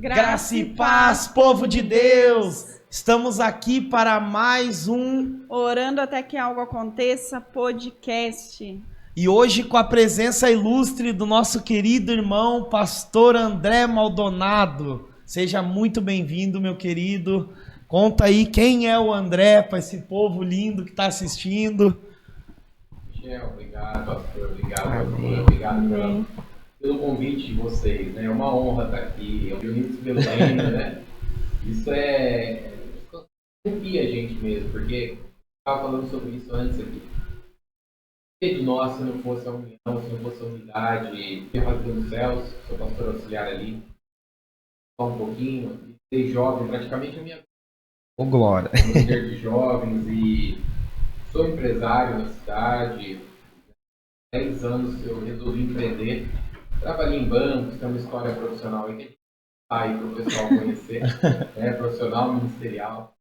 Graça e paz, povo de Deus! Estamos aqui para mais um Orando até que algo aconteça podcast. E hoje com a presença ilustre do nosso querido irmão, pastor André Maldonado. Seja muito bem-vindo, meu querido. Conta aí quem é o André para esse povo lindo que está assistindo. Michel, obrigado, pastor. Obrigado pelo convite de vocês, né? É uma honra estar aqui, reunidos pelo reino, né? Isso arrepia a gente mesmo, porque eu estava falando sobre isso antes aqui. De nós, se não fosse a união, se não fosse a unidade, eu fazer dos céus, sou pastor auxiliar ali, só um pouquinho, ser jovem, praticamente a minha vida. Ô, glória! Sou líder de jovens e sou empresário na cidade. 10 anos eu resolvi empreender. Trabalhei em bancos, tem uma história profissional aí que a gente vai para o pessoal conhecer, né? Profissional, ministerial.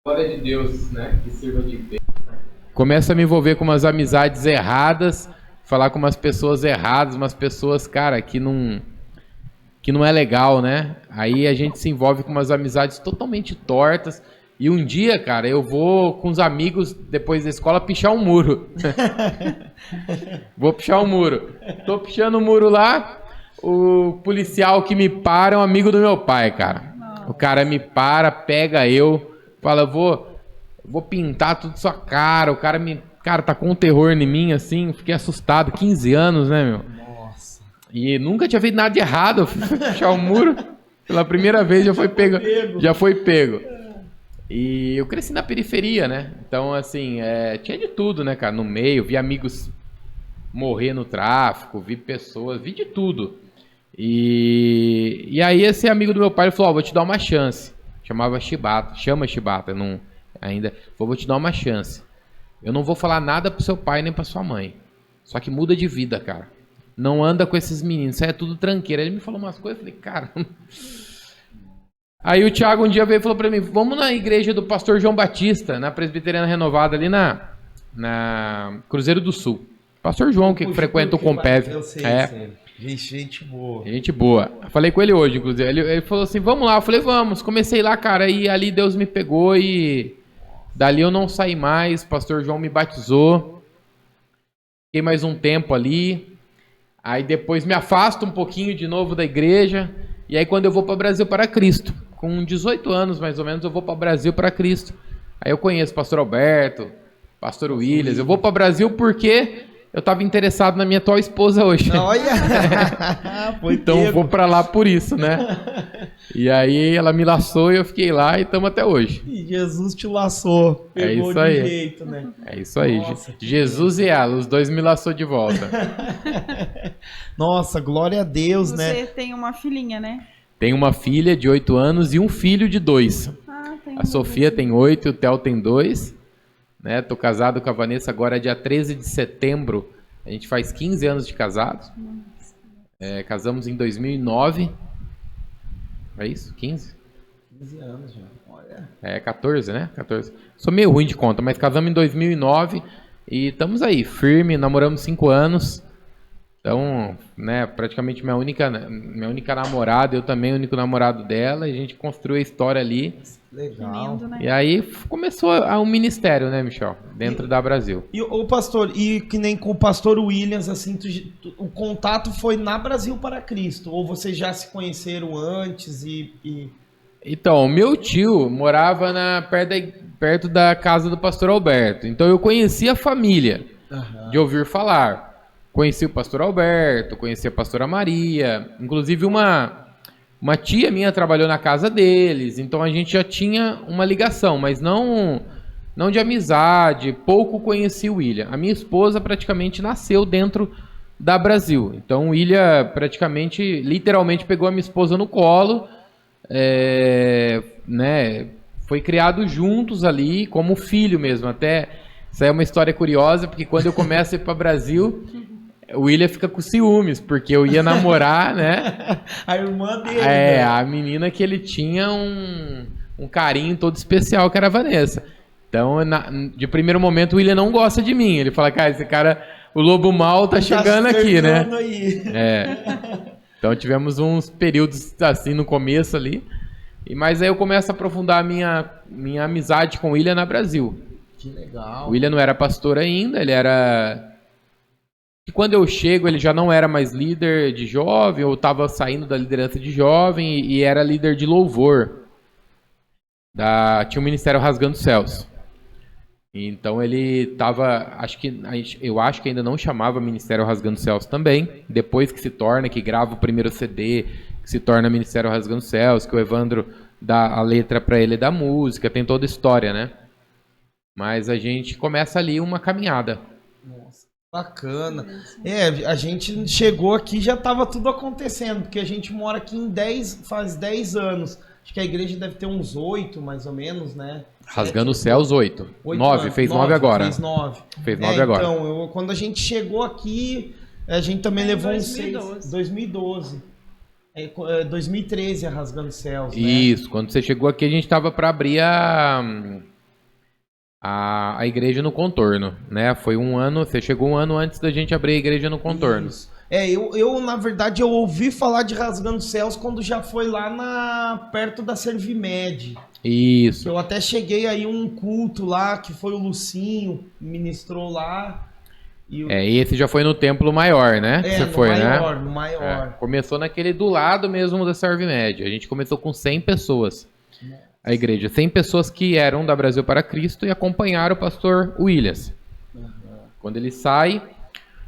Glória de Deus, né? Que sirva de bem. Começa a me envolver com umas amizades erradas, falar com umas pessoas erradas, umas pessoas, cara, que não é legal, né? Aí a gente se envolve com umas amizades totalmente tortas. E um dia, cara, eu vou com os amigos, depois da escola, pichar um muro. Vou pichar um muro. Tô pichando o muro lá, o policial que me para é um amigo do meu pai, cara. O cara me para, pega eu, fala, vou pintar tudo sua cara. O cara tá com um terror em mim, assim, fiquei assustado. 15 anos, né, meu? Nossa. E nunca tinha feito nada de errado, eu fui pichar o muro. Pela primeira vez já foi pego. Já foi pego. E eu cresci na periferia, né? Então, assim, tinha de tudo, né, cara? No meio, vi amigos morrer no tráfico, vi pessoas, vi de tudo. E aí esse amigo do meu pai falou, vou te dar uma chance. Chama Shibata, não, ainda. Vou te dar uma chance. Eu não vou falar nada pro seu pai nem pra sua mãe. Só que muda de vida, cara. Não anda com esses meninos, isso aí é tudo tranqueira. Ele me falou umas coisas, eu falei, cara... Aí o Thiago um dia veio e falou pra mim, vamos na igreja do pastor João Batista, na Presbiteriana Renovada, ali na Cruzeiro do Sul. Pastor João, que frequenta o Compev. Eu sei. Gente boa. Gente boa. Eu falei com ele hoje, inclusive. Ele falou assim, vamos lá. Eu falei, vamos. Comecei lá, cara, e ali Deus me pegou e dali eu não saí mais. Pastor João me batizou. Fiquei mais um tempo ali. Aí depois me afasto um pouquinho de novo da igreja. E aí quando eu vou para o Brasil para Cristo, com 18 anos mais ou menos, eu vou para o Brasil para Cristo. Aí eu conheço o pastor Alberto, pastor Williams. Eu vou para o Brasil porque eu estava interessado na minha atual esposa hoje. Olha! Então vou para lá por isso, né? E aí ela me laçou e eu fiquei lá e estamos até hoje. E Jesus te laçou. Pegou isso aí. De jeito, né? É isso aí. Nossa, Jesus e ela, os dois me laçou de volta. Nossa, glória a Deus, né? Você tem uma filhinha, né? Tenho uma filha de 8 anos e um filho de 2. Tem a Sofia tem 8 e o Theo tem 2. Né? Tô casado com a Vanessa agora dia 13 de setembro. A gente faz 15 anos de casados. Casamos em 2009. É isso? 15? 15 anos já. Olha. 14, né? 14. Sou meio ruim de conta, mas casamos em 2009 e estamos aí, firme, namoramos 5 anos. Então, né, praticamente minha única namorada, eu também o único namorado dela, e a gente construiu a história ali. Legal. Lindo, né? E aí começou um ministério, né, Michel? Dentro da Brasil. E o pastor, e que nem com o pastor Williams, assim, o contato foi na Brasil para Cristo? Ou vocês já se conheceram antes Então, meu tio morava perto da casa do pastor Alberto. Então eu conhecia a família, de ouvir falar. Conheci o pastor Alberto, conheci a pastora Maria. Inclusive uma tia minha trabalhou na casa deles. Então a gente já tinha uma ligação, mas não de amizade. Pouco conheci o William. A minha esposa praticamente nasceu dentro da Brasil. Então o William praticamente, literalmente pegou a minha esposa no colo. Né? Foi criado juntos ali, como filho mesmo. Até isso aí é uma história curiosa, porque quando eu começo a ir para o Brasil... O William fica com ciúmes, porque eu ia namorar, né? A irmã dele. Né? A menina que ele tinha um carinho todo especial, que era a Vanessa. Então, de primeiro momento, o William não gosta de mim. Ele fala, cara, esse cara, o lobo mau tá chegando aqui, né? Aí. Então tivemos uns períodos assim no começo ali. Mas aí eu começo a aprofundar a minha amizade com o William na Brasil. Que legal. O William não era pastor ainda, ele era... E quando eu chego, ele já não era mais líder de jovem, eu estava saindo da liderança de jovem e era líder de louvor. Tinha o Ministério Rasgando Céus. Então ele estava, eu acho que ainda não chamava Ministério Rasgando Céus também. Depois que se torna, que grava o primeiro CD, que se torna Ministério Rasgando Céus, que o Evandro dá a letra para ele da música, tem toda a história, né? Mas a gente começa ali uma caminhada. Nossa, bacana. A gente chegou aqui e já estava tudo acontecendo, porque a gente mora aqui faz 10 anos. Acho que a igreja deve ter uns 8, mais ou menos, né? Rasgando Céus, 8. 9, fez 9 agora. Fez 9. Fez 9 agora. Então, quando a gente chegou aqui, a gente também levou uns 6. 2012. 2013 a Rasgando Céus, né? Isso, quando você chegou aqui, a gente estava para abrir a igreja no Contorno, né? Foi um ano, você chegou um ano antes da gente abrir a igreja no Contorno. Isso. Eu na verdade, eu ouvi falar de Rasgando Céus quando já foi lá perto da Servimed. Isso. Eu até cheguei aí um culto lá, que foi o Lucinho, ministrou lá. Esse já foi no templo maior, né? No maior. Começou naquele do lado mesmo da Servimed. A gente começou com 100 pessoas. A igreja, 100 pessoas que eram da Brasil para Cristo e acompanharam o pastor Williams. Quando ele sai,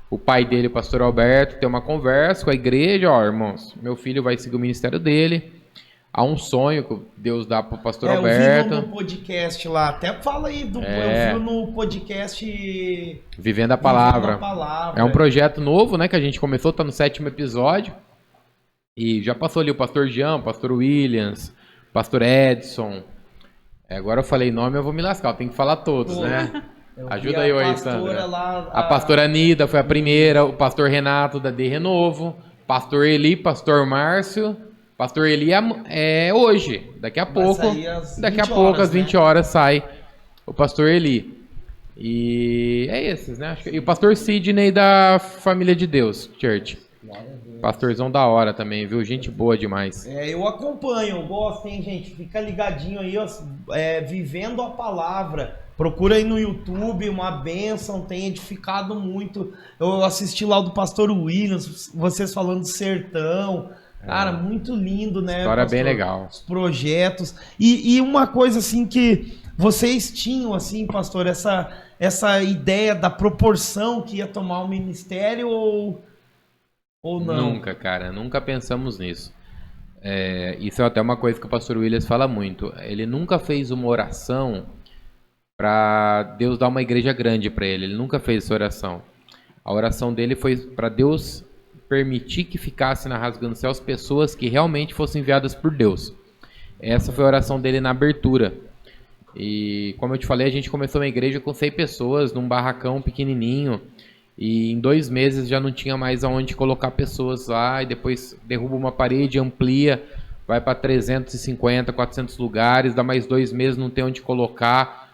o pai dele, o pastor Alberto, tem uma conversa com a igreja. Irmãos, meu filho vai seguir o ministério dele. Há um sonho que Deus dá para o pastor Alberto. Eu vi no podcast lá, até fala aí, eu vi no podcast Vivendo a Palavra. É um projeto novo, né, que a gente começou, tá no 7º episódio. E já passou ali o pastor Jean, o pastor Williams, o pastor Edson. Agora eu falei nome, eu vou me lascar, eu tenho que falar todos, né? Ajuda eu aí, Sandra. A pastora Nida foi a primeira, o pastor Renato da De Renovo, pastor Eli, pastor Márcio. Pastor Eli é hoje, daqui a pouco às 20 horas sai o pastor Eli. E é esses, né? E o pastor Sidney da Família de Deus Church. Pastorzão da hora também, viu? Gente boa demais. Eu acompanho, eu gosto, hein, gente? Fica ligadinho aí, ó, Vivendo a Palavra. Procura aí no YouTube, uma bênção, tem edificado muito. Eu assisti lá o do pastor Williams, vocês falando do sertão. Cara, muito lindo, né? História bem legal. Os projetos. E uma coisa assim que vocês tinham, assim, pastor, essa ideia da proporção que ia tomar o ministério ou não? Nunca, cara. Nunca pensamos nisso. Isso é até uma coisa que o pastor Williams fala muito. Ele nunca fez uma oração para Deus dar uma igreja grande para ele. Ele nunca fez essa oração. A oração dele foi para Deus permitir que ficasse na Rasgando Céus pessoas que realmente fossem enviadas por Deus. Essa foi a oração dele na abertura. E como eu te falei, a gente começou uma igreja com 100 pessoas, num barracão pequenininho, e em 2 meses já não tinha mais aonde colocar pessoas lá, e depois derruba uma parede, amplia, vai para 350, 400 lugares, dá mais 2 meses, não tem onde colocar,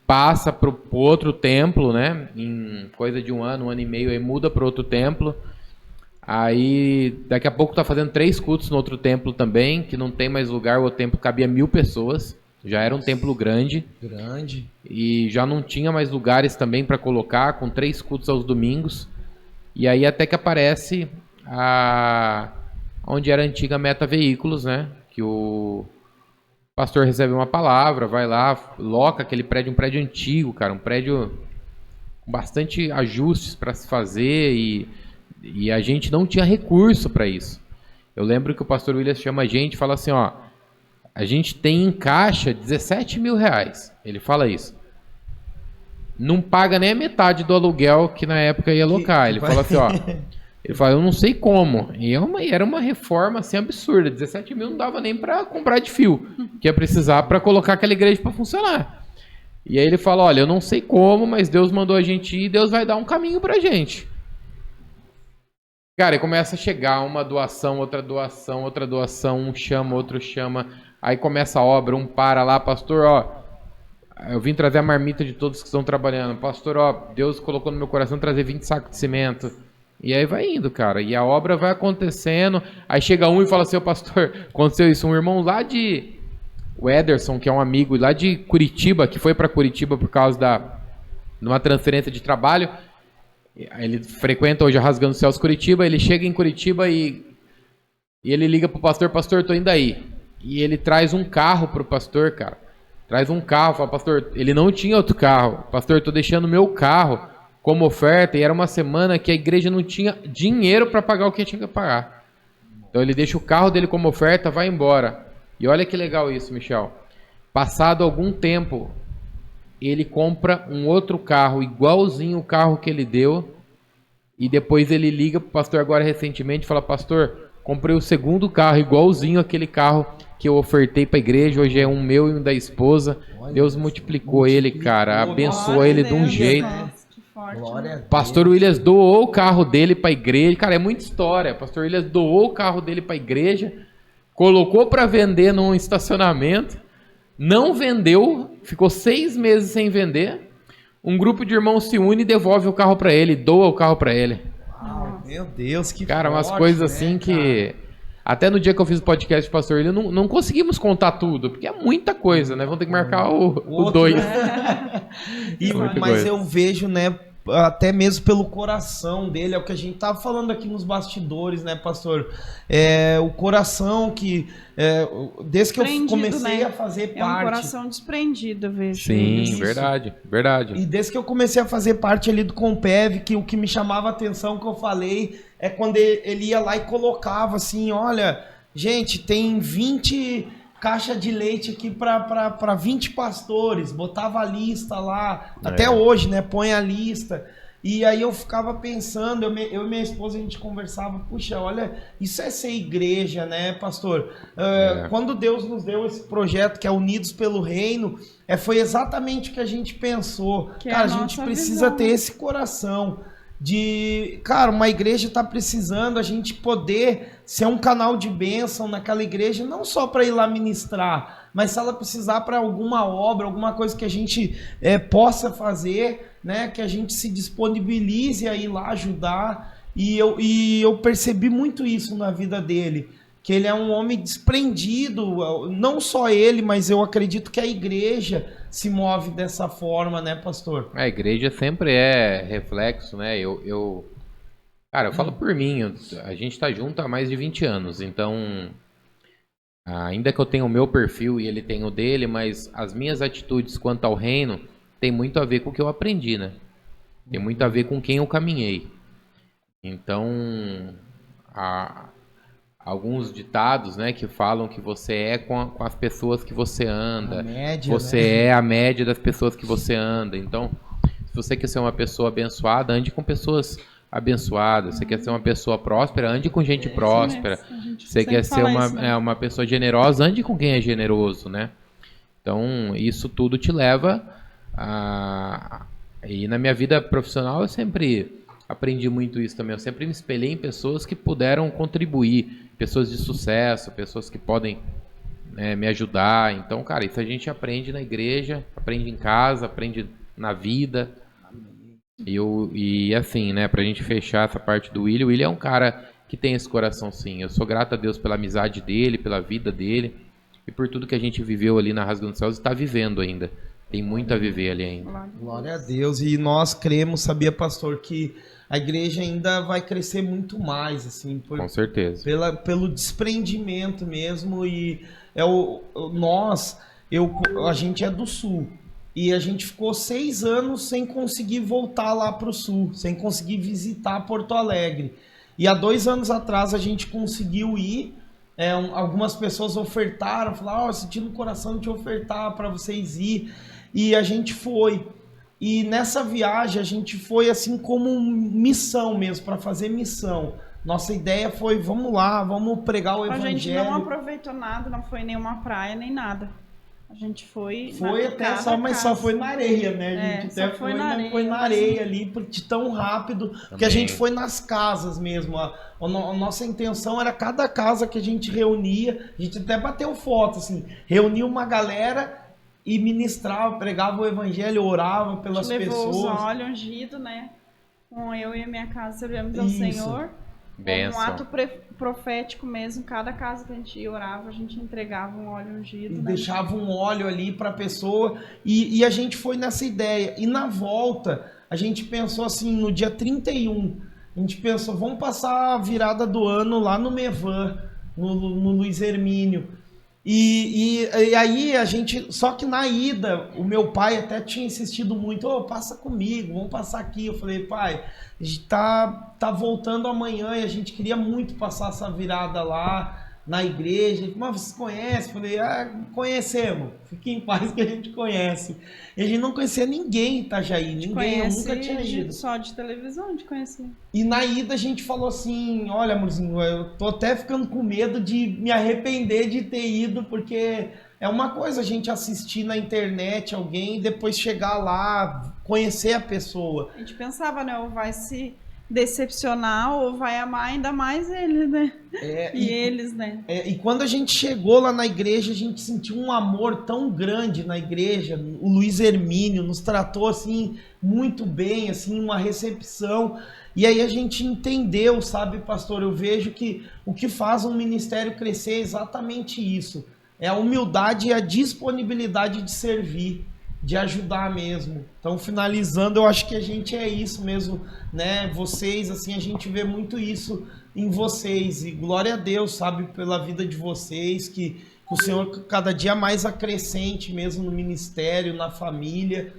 passa para o outro templo, né? Em coisa de um ano e meio, aí muda para outro templo. Aí, daqui a pouco tá fazendo 3 cultos no outro templo também, que não tem mais lugar, o templo cabia 1000 pessoas, já era um templo grande. E já não tinha mais lugares também para colocar, com 3 cultos aos domingos. E aí até que aparece onde era a antiga Meta Veículos, né? Que o pastor recebe uma palavra, vai lá, loca aquele prédio, um prédio antigo, cara, um prédio com bastante ajustes para se fazer e a gente não tinha recurso para isso. Eu lembro que o pastor Williams chama a gente e fala assim, ó, a gente tem em caixa 17 mil reais. Ele fala isso. Não paga nem a metade do aluguel que na época ia alocar. Ele fala assim, ó, ele fala, eu não sei como. E era uma reforma assim absurda. 17 mil não dava nem para comprar de fio, que ia precisar para colocar aquela igreja para funcionar. E aí ele fala, olha, eu não sei como, mas Deus mandou a gente ir e Deus vai dar um caminho pra gente. Cara, e começa a chegar uma doação, outra doação, um chama, outro chama. Aí começa a obra, um para lá, pastor, ó, eu vim trazer a marmita de todos que estão trabalhando. Pastor, ó, Deus colocou no meu coração trazer 20 sacos de cimento. E aí vai indo, cara. E a obra vai acontecendo. Aí chega um e fala assim, ô pastor, aconteceu isso. Um irmão lá de... O Ederson, que é um amigo lá de Curitiba, que foi para Curitiba por causa de uma transferência de trabalho. Ele frequenta hoje a Rasgando Céus Curitiba. Ele chega em Curitiba e ele liga pro pastor, pastor, tô indo aí. E ele traz um carro pro pastor, cara. Traz um carro, fala, pastor, ele não tinha outro carro. Pastor, tô deixando meu carro como oferta. E era uma semana que a igreja não tinha dinheiro para pagar o que tinha que pagar. Então ele deixa o carro dele como oferta, vai embora. E olha que legal isso, Michel. Passado algum tempo, ele compra um outro carro, igualzinho o carro que ele deu. E depois ele liga pro pastor agora recentemente e fala, pastor, comprei o segundo carro, igualzinho aquele carro que eu ofertei para a igreja. Hoje é um meu e um da esposa. Olha, Deus multiplicou ele, cara. Abençoou ele de um jeito. Pastor Williams doou o carro dele para a igreja. Cara, é muita história. Pastor Williams doou o carro dele para a igreja. Colocou para vender num estacionamento, não vendeu, ficou 6 meses sem vender. Um grupo de irmãos se une e devolve o carro para ele, doa o carro para ele. Uau, meu Deus, que cara, forte, umas coisas assim, né, que... Até no dia que eu fiz o podcast do pastor William, não conseguimos contar tudo, porque é muita coisa, né? Vamos ter que marcar o 2. Né? Mas eu vejo, né, até mesmo pelo coração dele, é o que a gente tava falando aqui nos bastidores, né, pastor? O coração que, desde que eu comecei, né, a fazer parte... É um coração desprendido, eu vejo. Sim, isso. Verdade. E desde que eu comecei a fazer parte ali do Compev, que o que me chamava a atenção, que eu falei, é quando ele ia lá e colocava assim, olha, gente, tem 20... caixa de leite aqui para 20 pastores, botava a lista lá, até hoje, né, põe a lista, e aí eu ficava pensando, eu e minha esposa, a gente conversava, puxa, olha, isso é ser igreja, né, pastor? Quando Deus nos deu esse projeto, que é Unidos pelo Reino, foi exatamente o que a gente pensou, que cara, a gente precisa ter esse coração, de, cara, uma igreja está precisando a gente poder ser um canal de bênção naquela igreja, não só para ir lá ministrar, mas se ela precisar para alguma obra, alguma coisa que a gente possa fazer, né, que a gente se disponibilize a ir lá ajudar, e eu percebi muito isso na vida dele, que ele é um homem desprendido, não só ele, mas eu acredito que a igreja se move dessa forma, né, pastor? A igreja sempre é reflexo, né? Cara, eu falo por mim, a gente tá junto há mais de 20 anos, então, ainda que eu tenha o meu perfil e ele tenha o dele, mas as minhas atitudes quanto ao reino tem muito a ver com o que eu aprendi, né? Tem muito a ver com quem eu caminhei. Então, alguns ditados, né, que falam que você é com as pessoas que você anda, média, você, né, é a média das pessoas que você anda. Então, se você quer ser uma pessoa abençoada, ande com pessoas abençoadas. Você quer ser uma pessoa próspera, ande com gente próspera. Você quer ser uma pessoa generosa, ande com quem é generoso, né? Então, isso tudo te leva a... E na minha vida profissional eu sempre aprendi muito isso também. Eu sempre me espelhei em pessoas que puderam contribuir, pessoas de sucesso, pessoas que podem, né, me ajudar. Então, cara, isso a gente aprende na igreja, aprende em casa, aprende na vida. E assim, né, pra gente fechar essa parte do William, o William é um cara que tem esse coração, sim. Eu sou grato a Deus pela amizade dele, pela vida dele e por tudo que a gente viveu ali na Rasgando Céus e está vivendo ainda. Tem muito a viver ali ainda. Glória a Deus. E nós cremos, sabia, pastor, que a igreja ainda vai crescer muito mais, assim. Com certeza. Pelo desprendimento mesmo. E a gente é do Sul. E a gente ficou 6 anos sem conseguir voltar lá para o Sul, sem conseguir visitar Porto Alegre. E há 2 anos atrás a gente conseguiu ir. Algumas pessoas ofertaram, falaram, senti no coração de ofertar para vocês ir. E a gente foi. E nessa viagem a gente foi assim como missão mesmo, para fazer missão. Nossa ideia foi, vamos lá, vamos pregar o evangelho. A gente não aproveitou nada, não foi nenhuma praia, nem nada. A gente foi até só, mas só foi na areia, né? A gente até foi na areia ali, de tão rápido, porque a gente foi nas casas mesmo. A nossa intenção era cada casa que a gente reunia, a gente até bateu foto, assim, reunia uma galera e ministrava, pregava o evangelho, orava pelas pessoas. Levou os óleos ungidos, né? com eu e a minha casa servimos ao Isso. Senhor. Bênção. Um ato profético mesmo, cada casa que a gente orava, a gente entregava um óleo ungido. E né? deixava um óleo ali para a pessoa e a gente foi nessa ideia. E na volta, a gente pensou assim, no dia 31, a gente pensou, vamos passar a virada do ano lá no Mevan, no Luiz Hermínio. E aí a gente, só que na ida, o meu pai até tinha insistido muito, passa comigo, vamos passar aqui. Eu falei, pai, a gente tá voltando amanhã e a gente queria muito passar essa virada lá na igreja. Mas vocês conhecem? Eu falei, conhecemos, fique em paz que a gente conhece. E a gente não conhecia ninguém em Itajaí, ninguém, eu nunca tinha ido. Só de televisão a gente conhecia. E na ida a gente falou assim, olha amorzinho, eu tô até ficando com medo de me arrepender de ter ido, porque é uma coisa a gente assistir na internet alguém e depois chegar lá, conhecer a pessoa. A gente pensava, né, ou vai se decepcionar ou vai amar ainda mais eles, né? Eles, né? E quando a gente chegou lá na igreja, a gente sentiu um amor tão grande na igreja. O Luiz Hermínio nos tratou assim muito bem, assim, uma recepção. E aí a gente entendeu, sabe, pastor? Eu vejo que o que faz um ministério crescer é exatamente isso. É a humildade e a disponibilidade de servir, de ajudar mesmo. Então, finalizando, eu acho que a gente é isso mesmo, né? Vocês, assim, a gente vê muito isso em vocês. E glória a Deus, sabe, pela vida de vocês, que o Senhor cada dia mais acrescente mesmo no ministério, na família.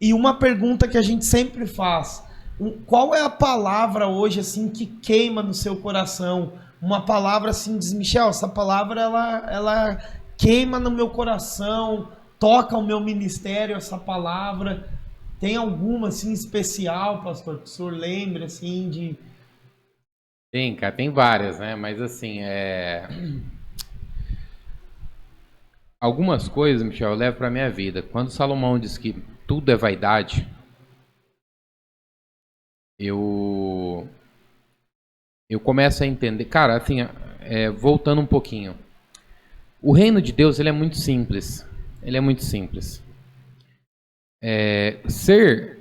E uma pergunta que a gente sempre faz: qual é a palavra hoje, assim, que queima no seu coração? Uma palavra assim, diz, Michel, essa palavra, ela queima no meu coração, toca o meu ministério, essa palavra. Tem alguma, assim, especial, pastor, que o senhor lembre, assim, de... Tem, cara, tem várias, né? Mas, assim, algumas coisas, Michel, eu levo pra minha vida. Quando Salomão diz que tudo é vaidade, eu começo a entender... Cara, assim, voltando um pouquinho. O reino de Deus, ele é muito simples. Ele é muito simples. Ser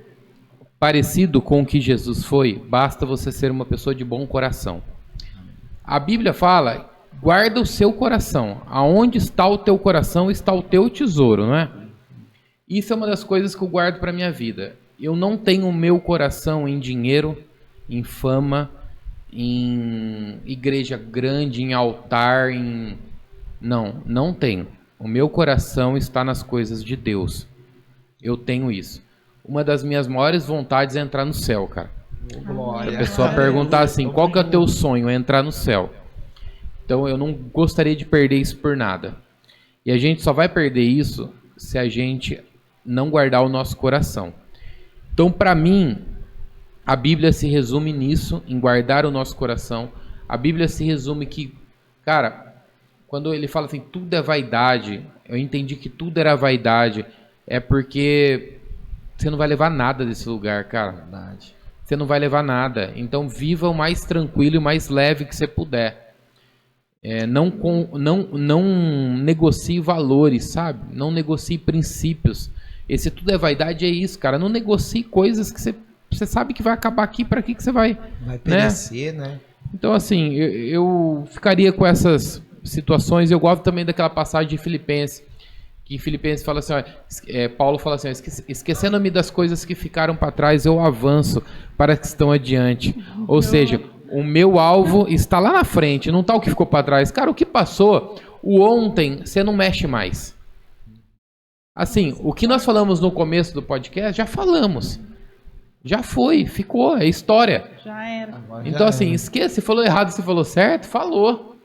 parecido com o que Jesus foi, basta você ser uma pessoa de bom coração. A Bíblia fala, guarda o seu coração. Aonde está o teu coração, está o teu tesouro, não é? Isso é uma das coisas que eu guardo para minha vida. Eu não tenho o meu coração em dinheiro, em fama, em igreja grande, em altar, não tenho. O meu coração está nas coisas de Deus. Eu tenho isso. Uma das minhas maiores vontades é entrar no céu, cara. Glória. A pessoa perguntar assim, qual que é o teu sonho? É entrar no céu. Então eu não gostaria de perder isso por nada. E a gente só vai perder isso se a gente não guardar o nosso coração. Então, para mim, a Bíblia se resume nisso, em guardar o nosso coração. A Bíblia se resume que, cara, quando ele fala assim, tudo é vaidade, eu entendi que tudo era vaidade, é porque você não vai levar nada desse lugar, cara. Verdade. Você não vai levar nada. Então, viva o mais tranquilo e o mais leve que você puder. Não negocie valores, sabe? Não negocie princípios. Esse tudo é vaidade, é isso, cara. Não negocie coisas que você sabe que vai acabar aqui, para que você vai... Vai perecer, né? Então, assim, eu ficaria com essas situações. Eu gosto também daquela passagem de Filipenses, que Filipenses fala assim, Paulo fala assim, esquecendo-me das coisas que ficaram para trás, eu avanço para as que estão adiante. Ou seja, o meu alvo está lá na frente, não está o que ficou para trás. Cara, o que passou, o ontem, você não mexe mais. Assim, o que nós falamos no começo do podcast, já falamos. Já foi, ficou, é história. Já era. Então, assim, esqueça, se falou errado, se falou certo, falou.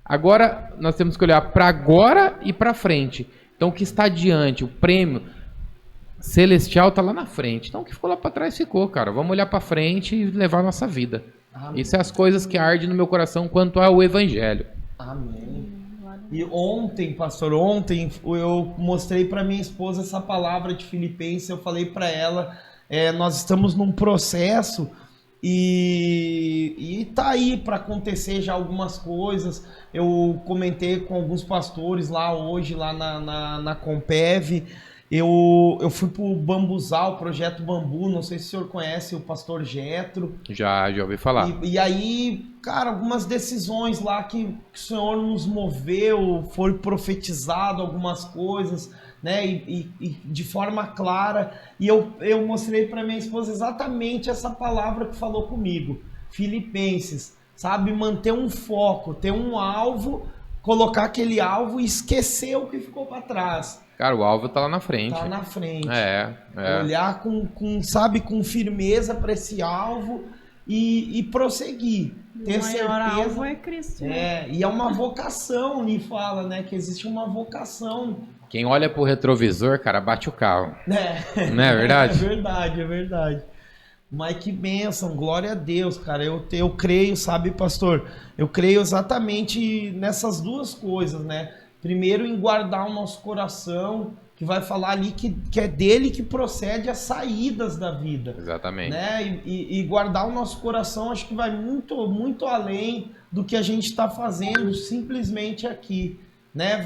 Agora, nós temos que olhar para agora e para frente. Então, o que está adiante, o prêmio celestial está lá na frente. Então, o que ficou lá para trás, ficou, cara. Vamos olhar para frente e levar a nossa vida. Amém. Isso é as coisas que ardem no meu coração quanto ao Evangelho. Amém. E ontem, pastor, eu mostrei para minha esposa essa palavra de Filipenses, eu falei para ela, nós estamos num processo e tá aí para acontecer já algumas coisas. Eu comentei com alguns pastores lá hoje, lá na Compev, eu fui pro Bambuzal, o Projeto Bambu, não sei se o senhor conhece o pastor Getro. Já ouvi falar. E aí, cara, algumas decisões lá que o senhor nos moveu, foi profetizado algumas coisas, né, e de forma clara, e eu mostrei para minha esposa exatamente essa palavra que falou comigo, Filipenses, sabe, manter um foco, ter um alvo, colocar aquele alvo e esquecer o que ficou para trás. Cara, o alvo tá lá na frente. Tá na frente. É. Olhar sabe, com firmeza para esse alvo e prosseguir. Ter certeza. O maior alvo é Cristo. E é uma vocação, me fala, né? Que existe uma vocação. Quem olha pro retrovisor, cara, bate o carro. Não é verdade? É verdade. Mas que bênção, glória a Deus, cara. Eu creio, sabe, pastor? Eu creio exatamente nessas duas coisas, né? Primeiro, em guardar o nosso coração, que vai falar ali que é dele que procede as saídas da vida. Exatamente. Né? E guardar o nosso coração, acho que vai muito, muito além do que a gente está fazendo simplesmente aqui. Né?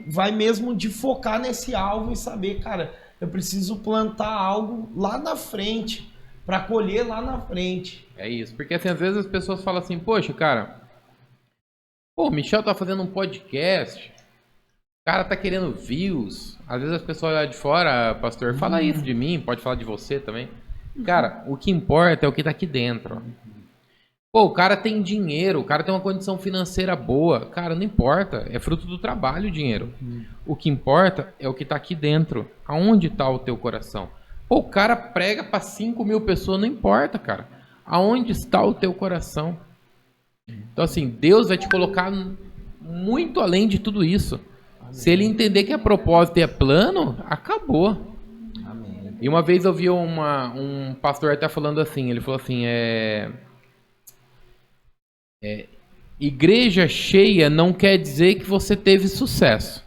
Vai mesmo de focar nesse alvo e saber, cara, eu preciso plantar algo lá na frente, para colher lá na frente. É isso, porque assim, às vezes as pessoas falam assim, poxa, cara, o Michel tá fazendo um podcast, o cara tá querendo views. Às vezes as pessoas lá de fora, pastor, fala isso de mim, pode falar de você também. Cara, o que importa é o que tá aqui dentro. Pô, o cara tem dinheiro, o cara tem uma condição financeira boa. Cara, não importa, é fruto do trabalho o dinheiro. O que importa é o que tá aqui dentro. Aonde tá o teu coração? Pô, o cara prega para 5.000 pessoas, não importa, cara. Aonde está o teu coração? Então, assim, Deus vai te colocar muito além de tudo isso. Se ele entender que é propósito e é plano, acabou. Amém. E uma vez eu vi um pastor até falando assim, ele falou assim, igreja cheia não quer dizer que você teve sucesso.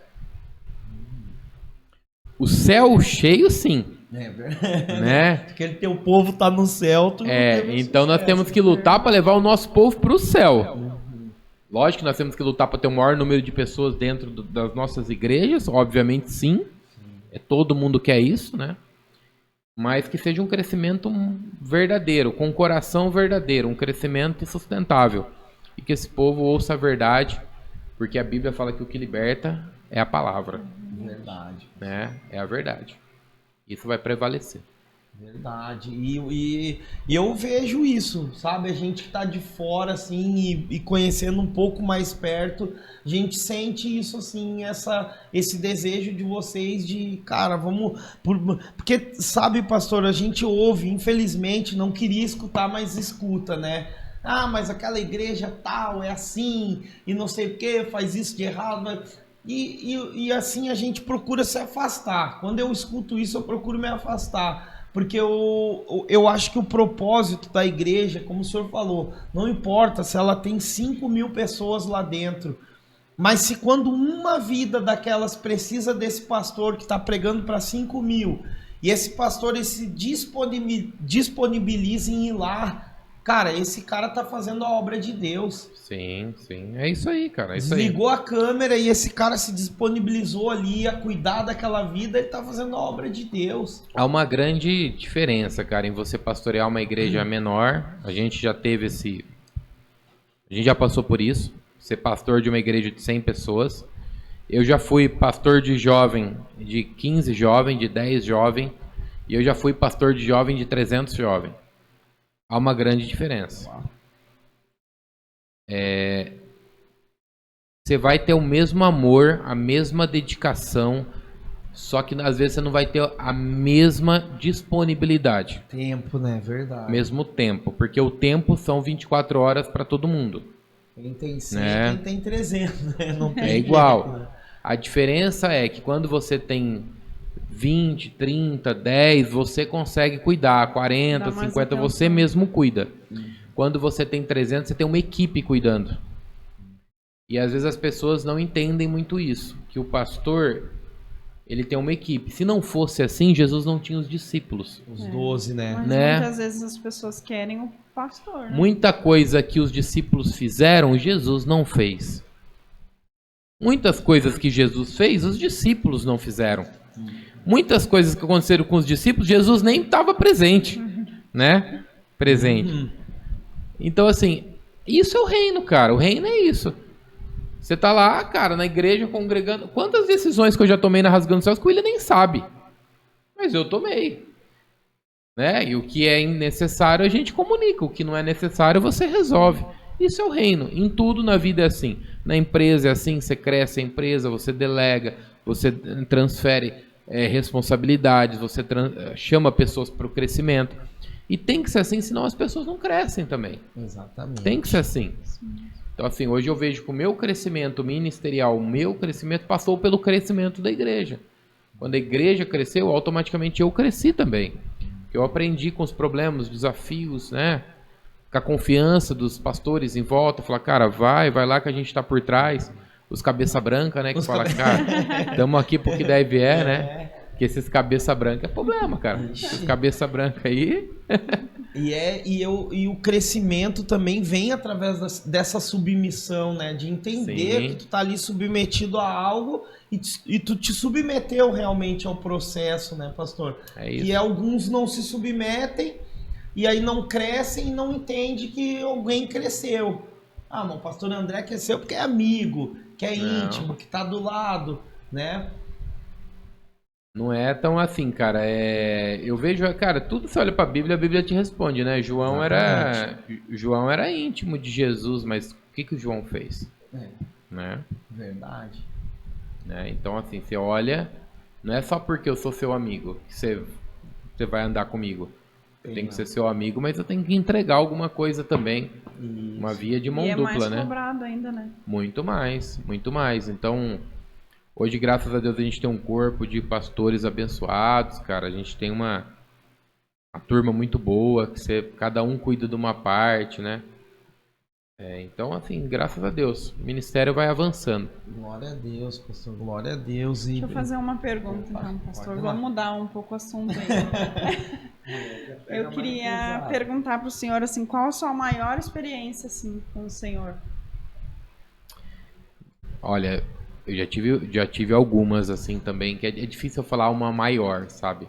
O céu cheio, sim. Né? Porque o povo tá no céu. Então nós temos que lutar para levar o nosso povo para o céu. Lógico que nós temos que lutar para ter o maior número de pessoas dentro das nossas igrejas, obviamente sim. Todo mundo quer isso, né? Mas que seja um crescimento verdadeiro, com um coração verdadeiro, um crescimento sustentável. E que esse povo ouça a verdade, porque a Bíblia fala que o que liberta é a palavra. Verdade. Né? É a verdade. Isso vai prevalecer. Verdade. E eu vejo isso, sabe? A gente que tá de fora, assim, e conhecendo um pouco mais perto, a gente sente isso, assim, esse desejo de vocês de, cara, vamos... Porque, sabe, pastor, a gente ouve, infelizmente, não queria escutar, mas escuta, né? Ah, mas aquela igreja tal, é assim, e não sei o que, faz isso de errado, mas... E assim a gente procura se afastar. Quando eu escuto isso, eu procuro me afastar. Porque eu acho que o propósito da igreja, como o senhor falou, não importa se ela tem 5.000 pessoas lá dentro, mas se quando uma vida daquelas precisa desse pastor que está pregando para 5.000, e esse pastor se disponibiliza em ir lá, cara, esse cara tá fazendo a obra de Deus. Sim. É isso aí, cara. Desligou a câmera e esse cara se disponibilizou ali a cuidar daquela vida, ele tá fazendo a obra de Deus. Há uma grande diferença, cara, em você pastorear uma igreja menor. A gente já teve a gente já passou por isso. Ser pastor de uma igreja de 100 pessoas. Eu já fui pastor de jovem, de 15 jovem, de 10 jovem. E eu já fui pastor de jovem de 300 jovem. Há uma grande diferença. Você vai ter o mesmo amor, a mesma dedicação, só que às vezes você não vai ter a mesma disponibilidade. Tempo, né? Verdade. Mesmo tempo, porque o tempo são 24 horas para todo mundo. Quem tem 100, quem tem 300, né? Não tem é igual. Jeito, né? A diferença é que quando você tem 20, 30, 10, você consegue cuidar, 40, 50, você mesmo cuida. Quando você tem 300, você tem uma equipe cuidando. E às vezes as pessoas não entendem muito isso, que o pastor, ele tem uma equipe. Se não fosse assim, Jesus não tinha os discípulos. Os 12, né? Mas muitas vezes as pessoas querem o pastor, né? Muita coisa que os discípulos fizeram, Jesus não fez. Muitas coisas que Jesus fez, os discípulos não fizeram. Muitas coisas que aconteceram com os discípulos, Jesus nem estava presente, né? Presente. Então, assim, isso é o reino, cara. O reino é isso. Você tá lá, cara, na igreja, congregando. Quantas decisões que eu já tomei na Rasgando Céus que o William nem sabe. Mas eu tomei. Né? E o que é necessário a gente comunica. O que não é necessário você resolve. Isso é o reino. Em tudo na vida é assim. Na empresa é assim, você cresce a empresa, você delega, você transfere responsabilidades, você chama pessoas para o crescimento. E tem que ser assim, senão as pessoas não crescem também. Exatamente. Tem que ser assim. Então, assim, hoje eu vejo que o meu crescimento ministerial, o meu crescimento passou pelo crescimento da igreja. Quando a igreja cresceu, automaticamente eu cresci também. Eu aprendi com os problemas, os desafios, né? Com a confiança dos pastores em volta, falar, cara, vai lá que a gente tá por trás. Os cabeça branca, né? Que fala, cara, estamos aqui porque deve né? Porque esses cabeça branca é problema, cara. Esses cabeça branca aí... E o crescimento também vem através dessa submissão, né? De entender Sim. que tu tá ali submetido a algo e tu te submeteu realmente ao processo, né, pastor? É isso. E alguns não se submetem e aí não crescem e não entendem que alguém cresceu. Ah, não, o pastor André cresceu porque é amigo, que é íntimo, que tá do lado, né? Não é tão assim, cara. Eu vejo, cara, tudo você olha pra Bíblia, a Bíblia te responde, né? João era íntimo de Jesus, mas o que o João fez? Né? Verdade. Né? Então, assim, você olha, não é só porque eu sou seu amigo que você vai andar comigo. Eu tenho que ser seu amigo, mas eu tenho que entregar alguma coisa também. Isso. Uma via de mão dupla, né? E é mais cobrado ainda, né? Muito mais, muito mais. Então... Hoje, graças a Deus, a gente tem um corpo de pastores abençoados, cara. A gente tem uma turma muito boa, que cada um cuida de uma parte, né? Então, assim, graças a Deus, o ministério vai avançando. Glória a Deus, pastor. Glória a Deus. Deixa eu fazer uma pergunta, então, pastor. Vamos mudar um pouco o assunto aí. Eu queria perguntar para o senhor, assim, qual a sua maior experiência, assim, com o senhor? Olha... Eu já tive algumas, assim, também, que é difícil eu falar uma maior, sabe?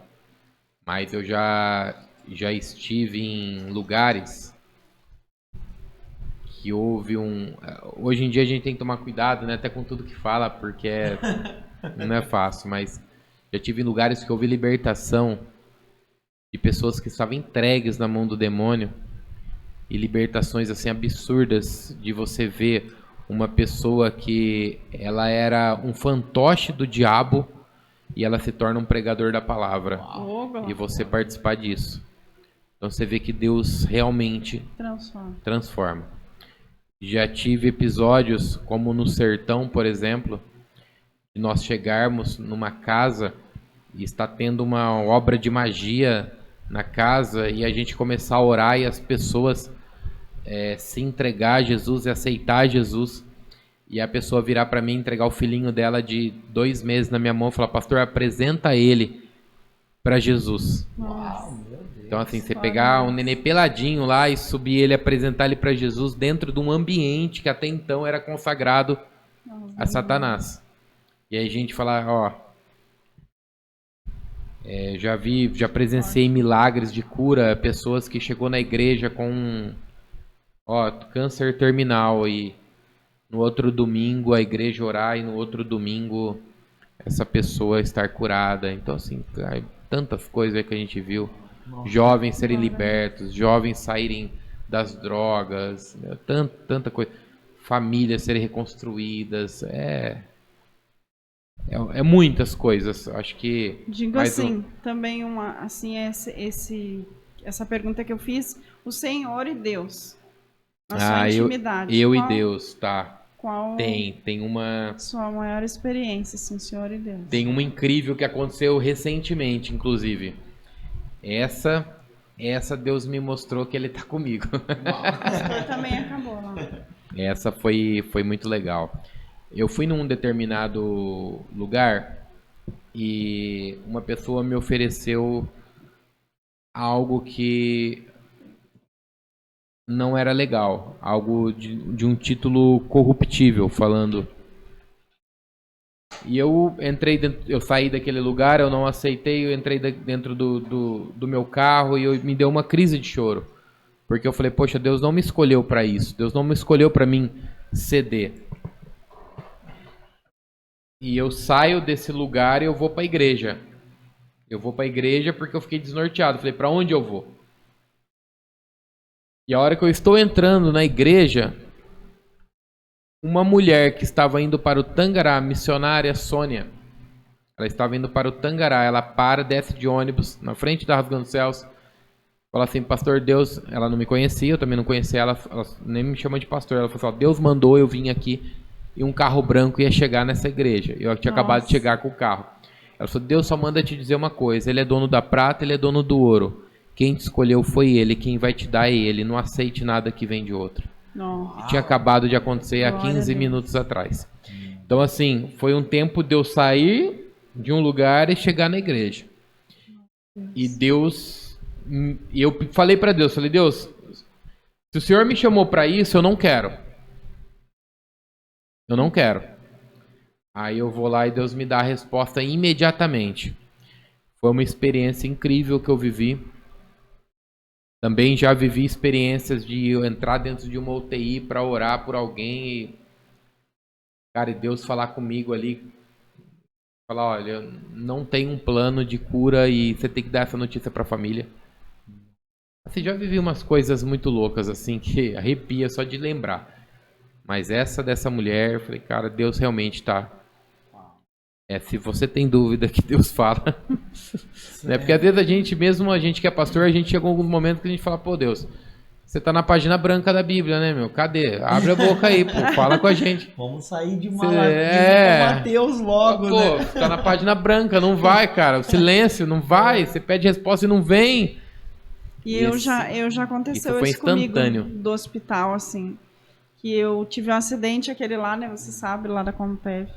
Mas eu já estive em lugares que houve Hoje em dia a gente tem que tomar cuidado, né? Até com tudo que fala, porque não é fácil, mas já tive em lugares que houve libertação de pessoas que estavam entregues na mão do demônio e libertações, assim, absurdas de você ver... Uma pessoa que ela era um fantoche do diabo e ela se torna um pregador da palavra. Uau. E você participar disso. Então você vê que Deus realmente transforma. Já tive episódios, como no sertão, por exemplo, de nós chegarmos numa casa e está tendo uma obra de magia na casa e a gente começar a orar e as pessoas... se entregar a Jesus e aceitar Jesus, e a pessoa virar para mim, entregar o filhinho dela de 2 meses na minha mão e falar, pastor, apresenta ele para Jesus. Uau, meu Deus. Então, assim, você pegar um nenê peladinho lá e subir ele, apresentar ele para Jesus dentro de um ambiente que até então era consagrado a Satanás. E aí a gente fala, já presenciei milagres de cura, pessoas que chegou na igreja com câncer terminal e no outro domingo a igreja orar e no outro domingo essa pessoa estar curada. Então, assim, tantas coisas aí que a gente viu. Nossa, jovens serem libertos, jovens saírem das drogas, né? Tanta coisa. Famílias serem reconstruídas. É muitas coisas. Acho que... Digo assim, também essa pergunta que eu fiz, o Senhor e Deus. Na sua intimidade. Eu e Deus, tá. Qual tem uma... sua maior experiência, sim, Senhor e Deus? Tem uma incrível que aconteceu recentemente, inclusive. Essa Deus me mostrou que Ele tá comigo. O pastor também acabou lá. Essa foi muito legal. Eu fui num determinado lugar e uma pessoa me ofereceu algo que... não era legal, algo de um título corruptível, falando. E eu entrei dentro, eu saí daquele lugar, eu não aceitei, eu entrei dentro do meu carro e me deu uma crise de choro. Porque eu falei, poxa, Deus não me escolheu para isso. Deus não me escolheu para mim ceder. E eu saio desse lugar e eu vou para a igreja. Eu vou para a igreja porque eu fiquei desnorteado. Falei, para onde eu vou? E a hora que eu estou entrando na igreja, uma mulher que estava indo para o Tangará, a missionária Sônia, ela estava indo para o Tangará, ela para, desce de ônibus na frente da Rasgando Céus, fala assim, pastor Deus, ela não me conhecia, eu também não conhecia ela nem me chama de pastor, ela falou assim, Deus mandou eu vim aqui e um carro branco ia chegar nessa igreja, eu tinha acabado de chegar com o carro. Ela falou, Deus só manda te dizer uma coisa, ele é dono da prata, ele é dono do ouro, quem te escolheu foi ele, quem vai te dar é ele, não aceite nada que vem de outro. E tinha acabado de acontecer há 15 minutos atrás. Então, assim, foi um tempo de eu sair de um lugar e chegar na igreja. E Deus... E eu falei para Deus, falei, Deus, se o Senhor me chamou para isso, eu não quero. Eu não quero. Aí eu vou lá e Deus me dá a resposta imediatamente. Foi uma experiência incrível que eu vivi. Também já vivi experiências de eu entrar dentro de uma UTI para orar por alguém e, cara, e Deus falar comigo ali, falar, olha, não tem um plano de cura e você tem que dar essa notícia para a família. Assim, já vivi umas coisas muito loucas assim que arrepia só de lembrar. Mas essa dessa mulher, eu falei, cara, Deus realmente tá. Se você tem dúvida que Deus fala, né? Porque às vezes a gente que é pastor, a gente chega em algum momento que a gente fala, pô Deus, você tá na página branca da Bíblia, né, meu? Cadê? Abre a boca aí, pô, fala com a gente. Vamos sair de Mateus logo, pô, né? Você tá na página branca, não vai, cara. O silêncio, não vai. Você pede resposta e não vem. E eu já aconteceu isso comigo do hospital, assim, que eu tive um acidente, aquele lá, né, você sabe, lá da Compev.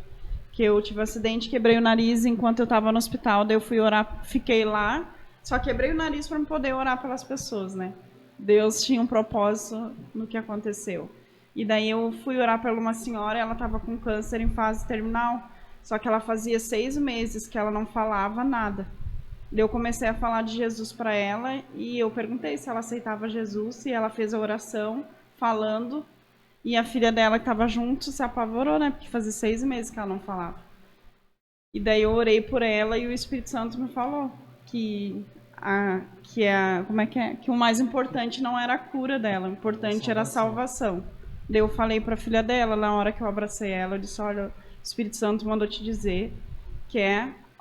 Que eu tive um acidente, quebrei o nariz enquanto eu estava no hospital, daí eu fui orar, fiquei lá, só quebrei o nariz para poder orar pelas pessoas, né? Deus tinha um propósito no que aconteceu. E daí eu fui orar por uma senhora, ela estava com câncer em fase terminal, só que ela fazia 6 meses que ela não falava nada. Daí eu comecei a falar de Jesus para ela e eu perguntei se ela aceitava Jesus e ela fez a oração falando. E a filha dela que estava junto se apavorou, né? Porque fazia 6 meses que ela não falava. E daí eu orei por ela e o Espírito Santo me falou que o mais importante não era a cura dela, o importante era a salvação. Daí eu falei para a filha dela, na hora que eu abracei ela, eu disse, olha, o Espírito Santo mandou te dizer que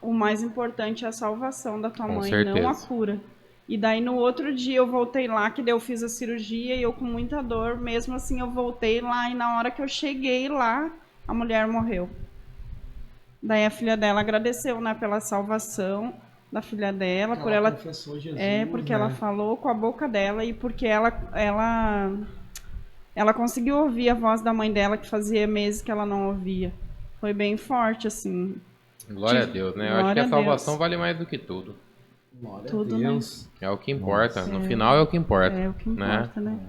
o mais importante é a salvação da tua mãe, não a cura. E daí no outro dia eu voltei lá, que daí eu fiz a cirurgia e eu com muita dor, mesmo assim eu voltei lá e na hora que eu cheguei lá, a mulher morreu. Daí a filha dela agradeceu, né, pela salvação da filha dela, por ela confessou Jesus, porque né? ela falou com a boca dela e porque ela conseguiu ouvir a voz da mãe dela que fazia meses que ela não ouvia. Foi bem forte assim. Glória a Deus, né? Eu acho que a salvação vale mais do que tudo. Glória Tudo, a Deus. É o que importa. No final é o que importa. É o que importa, né?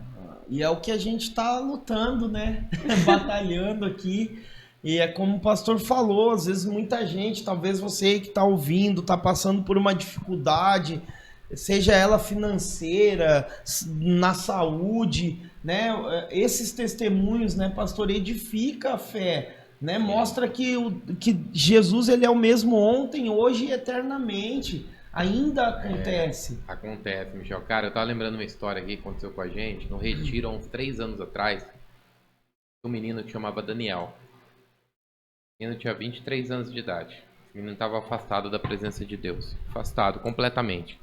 E é o que a gente tá lutando, né? Batalhando aqui. E é como o pastor falou, às vezes muita gente, talvez você que tá ouvindo, tá passando por uma dificuldade, seja ela financeira, na saúde, né? Esses testemunhos, né, pastor, edifica a fé, né? Mostra que Jesus, ele é o mesmo ontem, hoje e eternamente. Ainda acontece. Acontece, Michel. Cara, eu tava lembrando uma história aqui que aconteceu com a gente. No retiro, há uns 3 anos atrás, um menino que chamava Daniel. O menino tinha 23 anos de idade. O menino estava afastado da presença de Deus. Afastado completamente.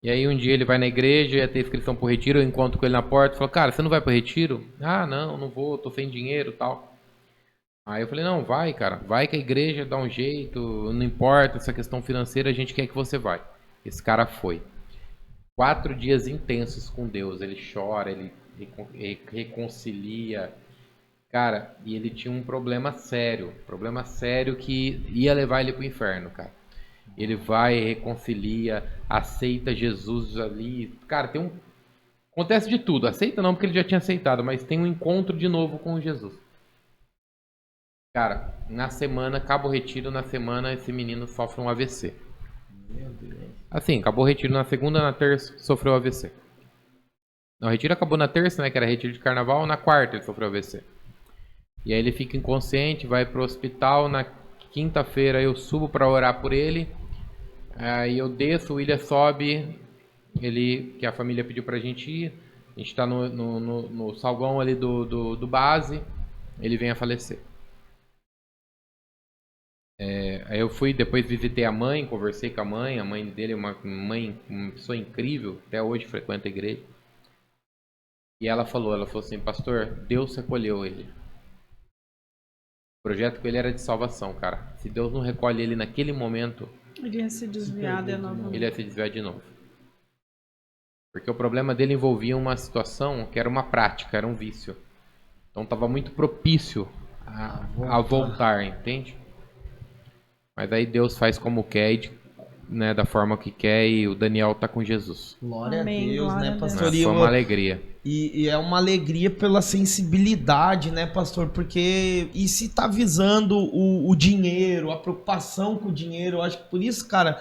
E aí um dia ele vai na igreja, ia ter inscrição pro retiro, eu encontro com ele na porta e falo, cara, você não vai pro retiro? Ah, não vou, tô sem dinheiro e tal. Aí eu falei, não, vai, cara, vai que a igreja dá um jeito, não importa essa questão financeira, a gente quer que você vai. Esse cara foi. 4 dias intensos com Deus, ele chora, ele reconcilia, cara, e ele tinha um problema sério que ia levar ele pro inferno, cara. Ele vai, reconcilia, aceita Jesus ali, cara, acontece de tudo, aceita não porque ele já tinha aceitado, mas tem um encontro de novo com Jesus. Cara, na semana, Cabo Retiro, na semana, esse menino sofre um AVC. Meu Deus. Assim, Cabo Retiro na segunda, na terça, sofreu AVC. Não, o retiro acabou na terça, né, que era retiro de carnaval, na quarta ele sofreu AVC. E aí ele fica inconsciente, vai pro hospital, na quinta-feira eu subo para orar por ele, aí eu desço, o William sobe, que a família pediu pra gente ir, a gente tá no salgão ali do base, ele vem a falecer. Aí eu fui, depois visitei a mãe, conversei com a mãe dele é uma pessoa incrível, até hoje frequenta a igreja. E ela falou assim, pastor, Deus recolheu ele. O projeto com ele era de salvação, cara. Se Deus não recolhe ele naquele momento, ele ia se desviar de novo. Ele ia se desviar de novo. Porque o problema dele envolvia uma situação que era uma prática, era um vício. Então estava muito propício a voltar, entende? Mas aí Deus faz como quer, né, da forma que quer, e o Daniel tá com Jesus. Glória Amém, a Deus, glória né, a pastor? Foi uma alegria. E é uma alegria pela sensibilidade, né, pastor? Porque e se tá visando o dinheiro, a preocupação com o dinheiro, eu acho que por isso, cara,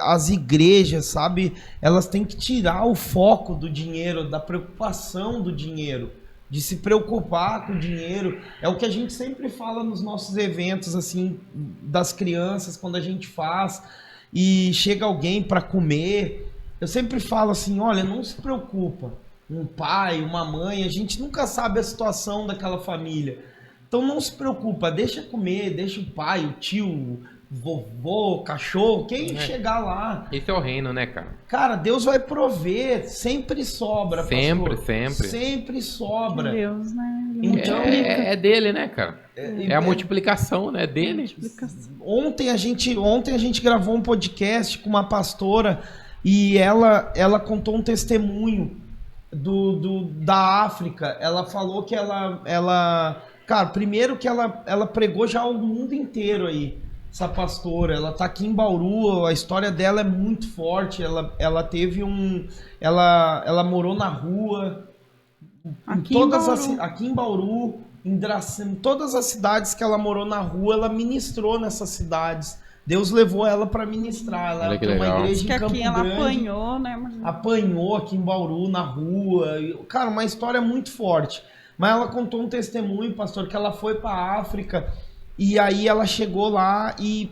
as igrejas, sabe, elas têm que tirar o foco do dinheiro, da preocupação do dinheiro, de se preocupar com o dinheiro. É o que a gente sempre fala nos nossos eventos, assim, das crianças, quando a gente faz e chega alguém para comer. Eu sempre falo assim, olha, não se preocupa. Um pai, uma mãe, a gente nunca sabe a situação daquela família. Então não se preocupa, deixa comer, deixa o pai, o tio, vovô, cachorro, quem chegar lá. Esse é o reino, né, cara? Cara, Deus vai prover, sempre sobra, sempre, pastor. Sempre. Sempre sobra. Deus, né? Então, é dele, né, cara? É a multiplicação, né? É dele. Ontem a gente gravou um podcast com uma pastora e ela contou um testemunho da África. Ela falou que cara, primeiro que ela pregou já o mundo inteiro aí. Essa pastora, ela tá aqui em Bauru, a história dela é muito forte. Ela teve ela morou na rua, aqui em Bauru, em Dracena, todas as cidades que ela morou na rua, ela ministrou nessas cidades. Deus levou ela para ministrar. Ela tem uma igreja em Campo Grande. Ela apanhou, né? Apanhou aqui em Bauru, na rua. Cara, uma história muito forte. Mas ela contou um testemunho, pastor, que ela foi para a África e aí ela chegou lá e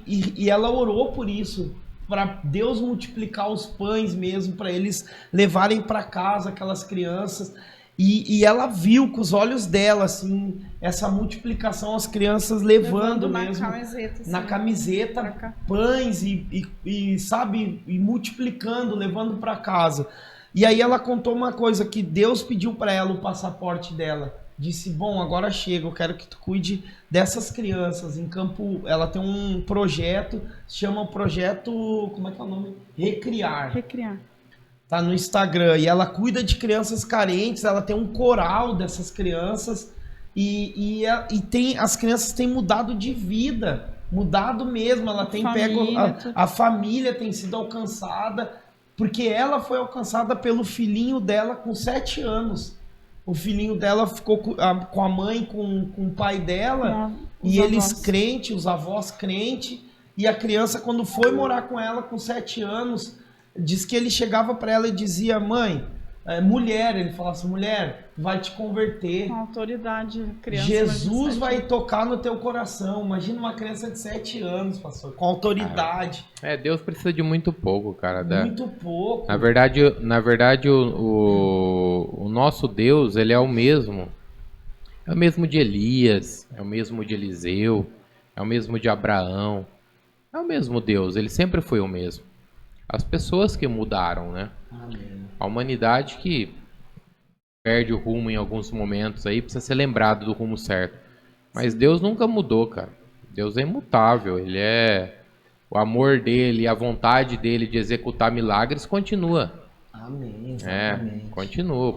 ela orou por isso, para Deus multiplicar os pães mesmo, para eles levarem para casa aquelas crianças. E ela viu com os olhos dela, assim, essa multiplicação, as crianças levando mesmo na camiseta pães e sabe, e multiplicando, levando para casa. E aí ela contou uma coisa, que Deus pediu para ela o passaporte dela. Disse, bom, agora chega, eu quero que tu cuide dessas crianças em Campo... Ela tem um projeto, se chama o projeto, como é que é o nome? Recriar. Tá no Instagram, e ela cuida de crianças carentes, ela tem um coral dessas crianças, as crianças têm mudado de vida, mudado mesmo, ela tem a família tem sido alcançada, porque ela foi alcançada pelo filhinho dela com 7 anos. O filhinho dela ficou com a mãe, com o pai dela, e eles crentes, os avós crentes, e a criança, quando foi morar com ela com 7 anos, diz que ele chegava para ela e dizia, mãe, mulher, ele falava assim, mulher, vai te converter. Com autoridade, criança. Jesus vai tocar no teu coração. Imagina uma criança de 7 anos, pastor, com autoridade. Deus precisa de muito pouco, cara. Muito pouco. Na verdade o nosso Deus, ele é o mesmo. É o mesmo de Elias, é o mesmo de Eliseu, é o mesmo de Abraão. É o mesmo Deus, ele sempre foi o mesmo. As pessoas que mudaram, né? Amém. A humanidade que perde o rumo em alguns momentos aí, precisa ser lembrado do rumo certo. Mas Deus nunca mudou, cara. Deus é imutável. Ele é... O amor dele, a vontade dele de executar milagres continua. Amém. Continua. O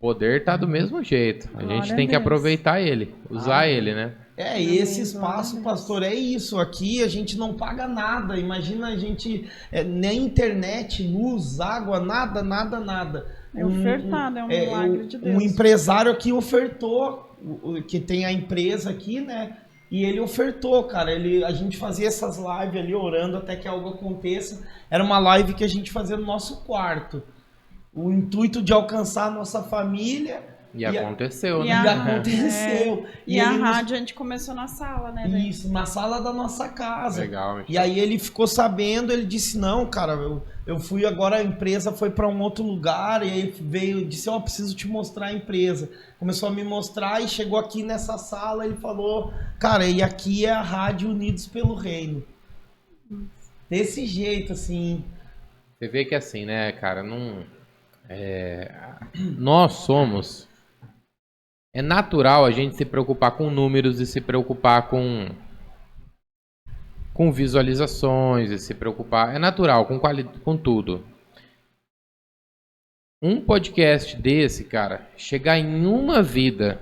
poder tá do mesmo jeito. A gente tem que aproveitar ele, usar ele, né? E esse espaço, pastor, é isso. Aqui a gente não paga nada. Imagina a gente, nem internet, luz, água, nada. É ofertado, é um milagre de Deus. Um empresário aqui ofertou que tem a empresa aqui, né? E ele ofertou, cara. A gente fazia essas lives ali orando até que algo aconteça. Era uma live que a gente fazia no nosso quarto. O intuito de alcançar a nossa família. E aconteceu, né? E aconteceu. E a rádio a gente começou na sala, né? Isso, na sala da nossa casa. Legal. E aí ele ficou sabendo, ele disse, não, cara, eu fui agora, a empresa foi para um outro lugar, e aí veio, disse, ó, preciso te mostrar a empresa. Começou a me mostrar e chegou aqui nessa sala, ele falou, cara, e aqui é a Rádio Unidos pelo Reino. Desse jeito, assim. Você vê que assim, né, cara, não... nós somos... É natural a gente se preocupar com números e se preocupar com visualizações e se preocupar... É natural, com tudo. Um podcast desse, cara, chegar em uma vida,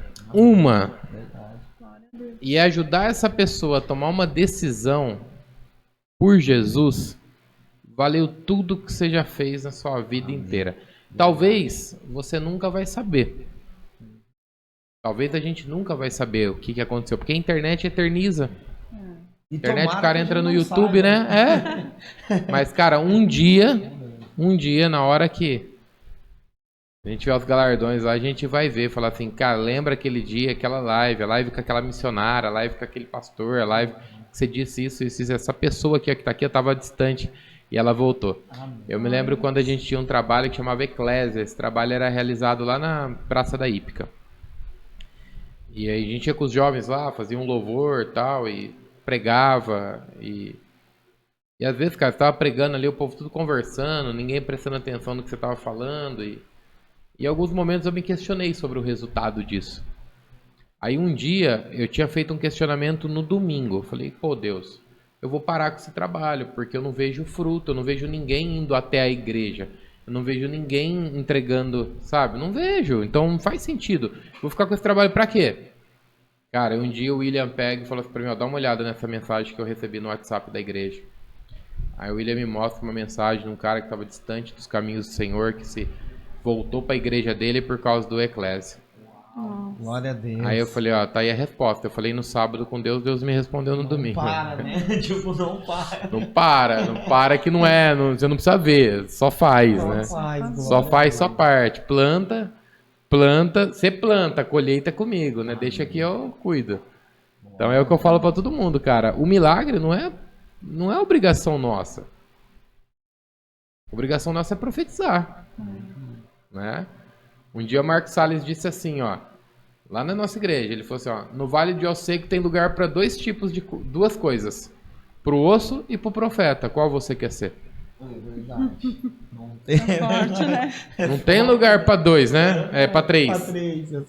e ajudar essa pessoa a tomar uma decisão por Jesus, valeu tudo que você já fez na sua vida inteira. Talvez você nunca vai saber. Talvez a gente nunca vai saber o que aconteceu, porque a internet eterniza. A internet, o cara entra no YouTube, né? Mas, cara, um dia, na hora que a gente tiver os galardões lá, a gente vai ver, falar assim, cara, lembra aquele dia, aquela live, a live com aquela missionária, a live com aquele pastor, a live que você disse isso, essa pessoa aqui que tá aqui, eu tava distante e ela voltou. Eu me lembro quando a gente tinha um trabalho que chamava Eclésia, esse trabalho era realizado lá na Praça da Hípica. E aí a gente ia com os jovens lá, fazia um louvor e tal, e pregava, e às vezes, cara, você tava pregando ali, o povo tudo conversando, ninguém prestando atenção no que você tava falando, e em alguns momentos eu me questionei sobre o resultado disso. Aí um dia, eu tinha feito um questionamento no domingo, eu falei, pô Deus, eu vou parar com esse trabalho, porque eu não vejo fruto, eu não vejo ninguém indo até a igreja. Eu não vejo ninguém entregando, sabe? Não vejo. Então não faz sentido. Vou ficar com esse trabalho pra quê? Cara, um dia o William pega e falou assim pra mim, ó, dá uma olhada nessa mensagem que eu recebi no WhatsApp da igreja. Aí o William me mostra uma mensagem de um cara que estava distante dos caminhos do Senhor, que se voltou pra igreja dele por causa do Eclésia. Glória a Deus. Aí eu falei, ó, tá aí a resposta. Eu falei no sábado com Deus, Deus me respondeu no domingo. Não para, né? Tipo, não para. Não para que não é, você não precisa ver, só faz, Só né? Só faz sua parte. Planta, você planta, a colheita é comigo, né? Deixa que eu cuido. Então é o que eu falo pra todo mundo, cara. O milagre não é obrigação nossa. A obrigação nossa é profetizar, né? Um dia o Marcos Salles disse assim, ó, lá na nossa igreja, ele falou assim, ó, no Vale de Osseco tem lugar para duas coisas, pro osso e pro profeta. Qual você quer ser? Verdade. Não tem. Forte, né? Não tem lugar para dois, né? É para três.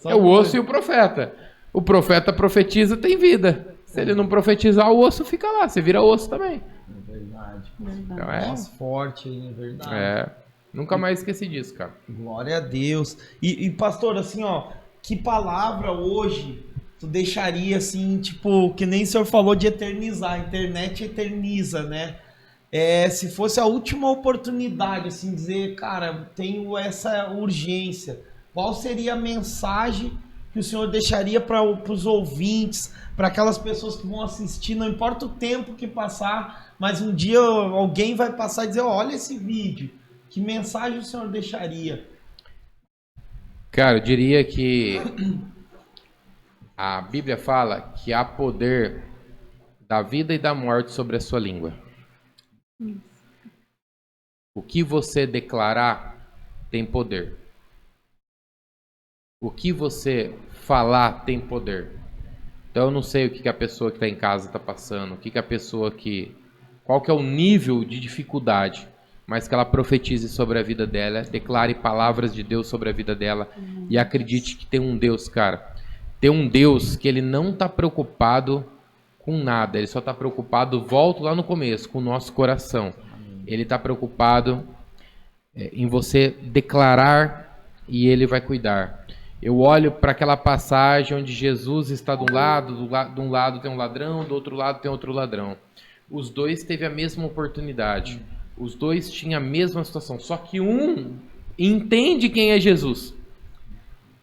É o osso e o profeta. O profeta profetiza, tem vida. Se ele não profetizar, o osso fica lá. Você vira osso também. É verdade. Então Mais forte, é verdade. Nunca mais esqueci disso, cara. Glória a Deus. E pastor, assim, ó, que palavra hoje tu deixaria, assim, tipo, que nem o senhor falou de eternizar, a internet eterniza, né? Se fosse a última oportunidade, assim, dizer, cara, tenho essa urgência, qual seria a mensagem que o senhor deixaria para os ouvintes, para aquelas pessoas que vão assistir, não importa o tempo que passar, mas um dia alguém vai passar e dizer, olha esse vídeo. Que mensagem o senhor deixaria? Cara, eu diria que a Bíblia fala que há poder da vida e da morte sobre a sua língua. O que você declarar tem poder. O que você falar tem poder. Então eu não sei o que a pessoa que está em casa está passando, qual que é o nível de dificuldade, mas que ela profetize sobre a vida dela, declare palavras de Deus sobre a vida dela e acredite que tem um Deus, cara. Tem um Deus que ele não está preocupado com nada, ele só está preocupado, volto lá no começo, com o nosso coração. Ele está preocupado em você declarar e ele vai cuidar. Eu olho para aquela passagem onde Jesus está de um lado tem um ladrão, do outro lado tem outro ladrão. Os dois teve a mesma oportunidade. Os dois tinham a mesma situação, só que um entende quem é Jesus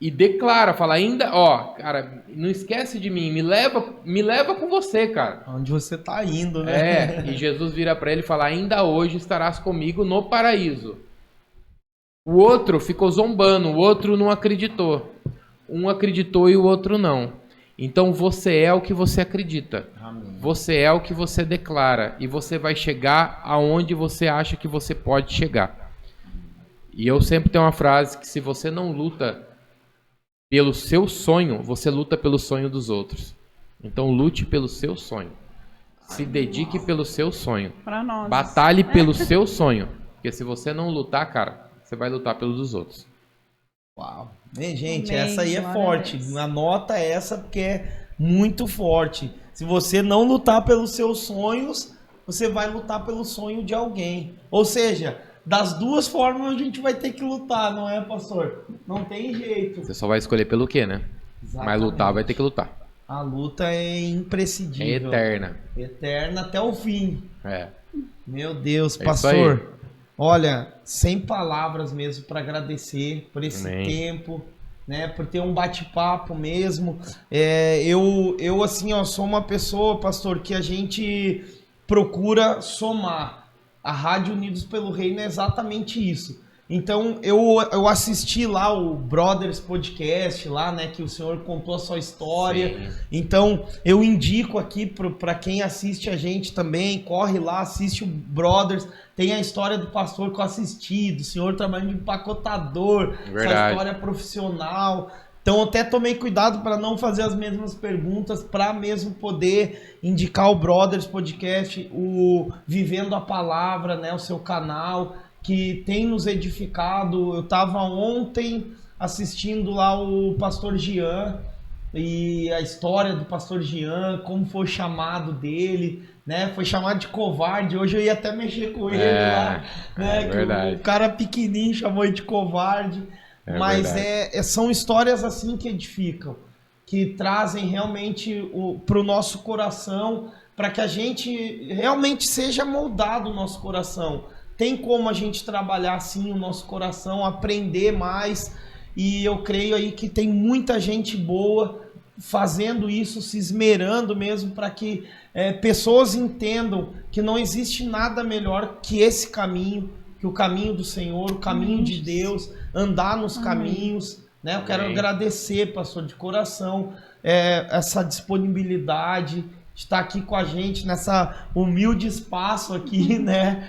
E declara, fala, ainda, ó, cara, não esquece de mim, me leva com você, cara. Onde você tá indo, né? E Jesus vira para ele e fala, ainda hoje estarás comigo no paraíso. O outro ficou zombando, o outro não acreditou. Um acreditou e o outro não. Então você é o que você acredita. Amém. Você é o que você declara. E você vai chegar aonde você acha que você pode chegar. E eu sempre tenho uma frase que se você não luta pelo seu sonho, você luta pelo sonho dos outros. Então lute pelo seu sonho. Se dedique pelo seu sonho. Pra nós. Batalhe pelo seu sonho. Porque se você não lutar, cara, você vai lutar pelos dos outros. Uau. Bem, gente, essa aí é forte. Anota essa porque é muito forte. Se você não lutar pelos seus sonhos, você vai lutar pelo sonho de alguém. Ou seja, das duas formas a gente vai ter que lutar, não é, pastor? Não tem jeito. Você só vai escolher pelo quê, né? Exatamente. Mas lutar vai ter que lutar. A luta é imprescindível. É eterna. Eterna até o fim. É. Meu Deus, pastor. Olha, sem palavras mesmo para agradecer por esse tempo, né? Por ter um bate-papo mesmo. Eu assim, ó, sou uma pessoa, pastor, que a gente procura somar. A Rádio Unidos pelo Reino é exatamente isso. Então, eu assisti lá o Brothers Podcast, lá, né, que o senhor contou a sua história. Sim. Então, eu indico aqui para quem assiste a gente também, corre lá, assiste o Brothers. Tem a história do pastor que eu assisti, do senhor trabalhando de empacotador, essa história profissional. Então, eu até tomei cuidado para não fazer as mesmas perguntas, para mesmo poder indicar o Brothers Podcast, o Vivendo a Palavra, né, o seu canal, que tem nos edificado. Eu estava ontem assistindo lá o pastor Jean e a história do pastor Jean, como foi o chamado dele, né? Foi chamado de covarde. Hoje eu ia até mexer com ele lá, né? Que o cara pequenininho chamou ele de covarde. Mas são histórias assim que edificam, que trazem realmente para o nosso coração, para que a gente realmente seja moldado o nosso coração. Tem como a gente trabalhar assim o nosso coração, aprender mais, e eu creio aí que tem muita gente boa fazendo isso, se esmerando mesmo para que pessoas entendam que não existe nada melhor que esse caminho, que o caminho do Senhor, o caminho de Deus, andar nos caminhos, né? Eu quero agradecer, pastor, de coração, essa disponibilidade de estar aqui com a gente nessa humilde espaço aqui, né?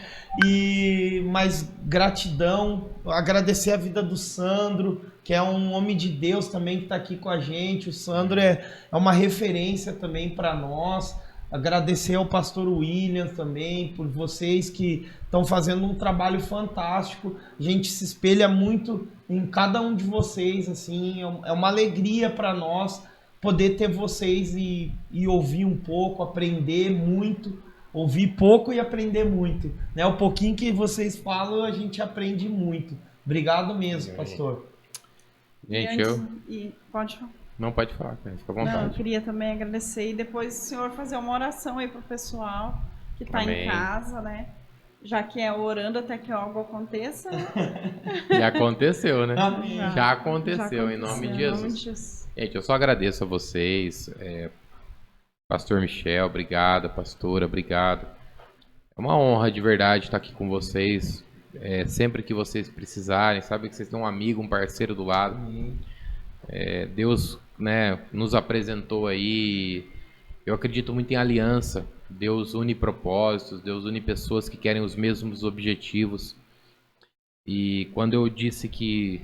Mas gratidão, agradecer a vida do Sandro, que é um homem de Deus também que está aqui com a gente. O Sandro é uma referência também para nós. Agradecer ao pastor William também, por vocês que estão fazendo um trabalho fantástico. A gente se espelha muito em cada um de vocês, assim, é uma alegria para nós poder ter vocês e ouvir um pouco, aprender muito. Ouvir pouco e aprender muito, né? O pouquinho que vocês falam, a gente aprende muito. Obrigado mesmo, pastor. Gente, pode falar. Não, pode falar, fica à vontade. Não, eu queria também agradecer e depois o senhor fazer uma oração aí pro pessoal que tá em casa, né? Já que é orando até que algo aconteça, né? Já aconteceu, né? Já aconteceu, em nome de Jesus. Gente, eu só agradeço a vocês, Pastor Michel, obrigado. Pastora, obrigado. É uma honra de verdade estar aqui com vocês. Sempre que vocês precisarem, sabe que vocês têm um amigo, um parceiro do lado. Deus, né, nos apresentou aí. Eu acredito muito em aliança. Deus une propósitos, Deus une pessoas que querem os mesmos objetivos. E quando eu disse que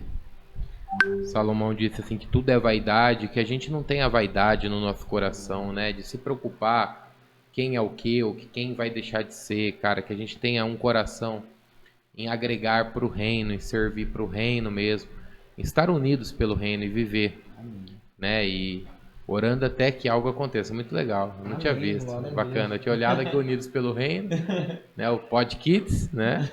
Salomão disse assim que tudo é vaidade, que a gente não tenha vaidade no nosso coração, né? De se preocupar quem é o quê, ou quem vai deixar de ser, cara. Que a gente tenha um coração em agregar para o reino, em servir para o reino mesmo, em estar unidos pelo reino e viver, né? E orando até que algo aconteça. Muito legal, eu não tinha visto. Bacana, eu tinha olhado aqui Unidos pelo Reino, né? O Pod Kids, né?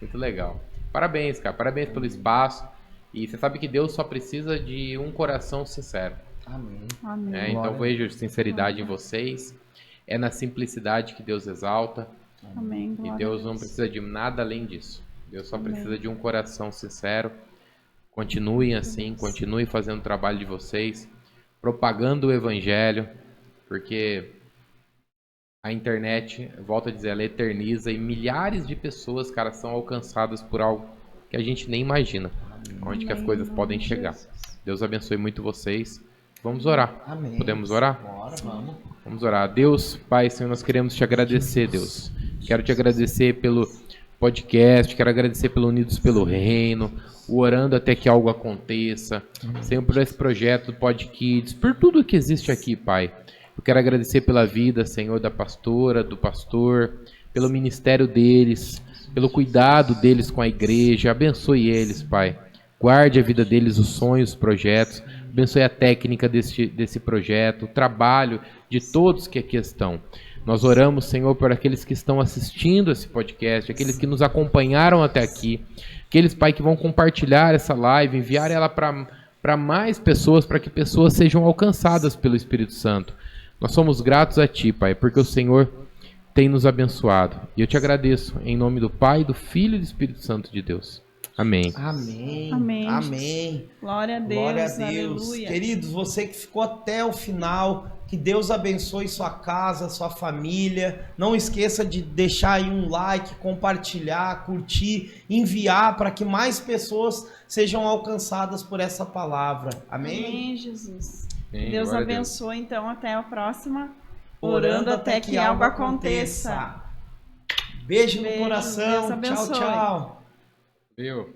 Muito legal. Parabéns, cara, parabéns pelo espaço. E você sabe que Deus só precisa de um coração sincero. Amém. Então vejo sinceridade em vocês. É na simplicidade que Deus exalta. Amém. E Deus não precisa de nada além disso. Deus só precisa de um coração sincero. Continuem assim, continuem fazendo o trabalho de vocês, propagando o evangelho, porque a internet, volto a dizer, ela eterniza e milhares de pessoas, cara, são alcançadas por algo que a gente nem imagina. Onde que as coisas podem chegar. Deus abençoe muito vocês. Vamos orar. Amém. Podemos orar? Bora, vamos. Vamos orar. Deus, Pai, Senhor, nós queremos te agradecer, Deus. Quero te agradecer pelo podcast, quero agradecer pelo Unidos pelo Reino, o Orando até que algo aconteça. Senhor, por esse projeto do PodKids, por tudo que existe aqui, Pai. Eu quero agradecer pela vida, Senhor, da pastora, do pastor, pelo ministério deles, pelo cuidado deles com a igreja. Abençoe eles, Pai. Guarde a vida deles, os sonhos, os projetos. Abençoe a técnica desse projeto, o trabalho de todos que aqui estão. Nós oramos, Senhor, por aqueles que estão assistindo esse podcast, aqueles que nos acompanharam até aqui, aqueles, Pai, que vão compartilhar essa live, enviar ela para mais pessoas, para que pessoas sejam alcançadas pelo Espírito Santo. Nós somos gratos a Ti, Pai, porque o Senhor tem nos abençoado. E eu te agradeço em nome do Pai, do Filho e do Espírito Santo de Deus. Amém. Amém. Amém. Amém. Glória a Deus. Glória a Deus. Aleluia. Queridos, você que ficou até o final, que Deus abençoe sua casa, sua família. Não esqueça de deixar aí um like, compartilhar, curtir, enviar para que mais pessoas sejam alcançadas por essa palavra. Amém? Amém, Jesus. Amém. Deus Glória a abençoe, então, até a próxima. Orando até que algo aconteça. Beijo no Beijo, coração. Deus abençoe. Tchau, tchau. Viu?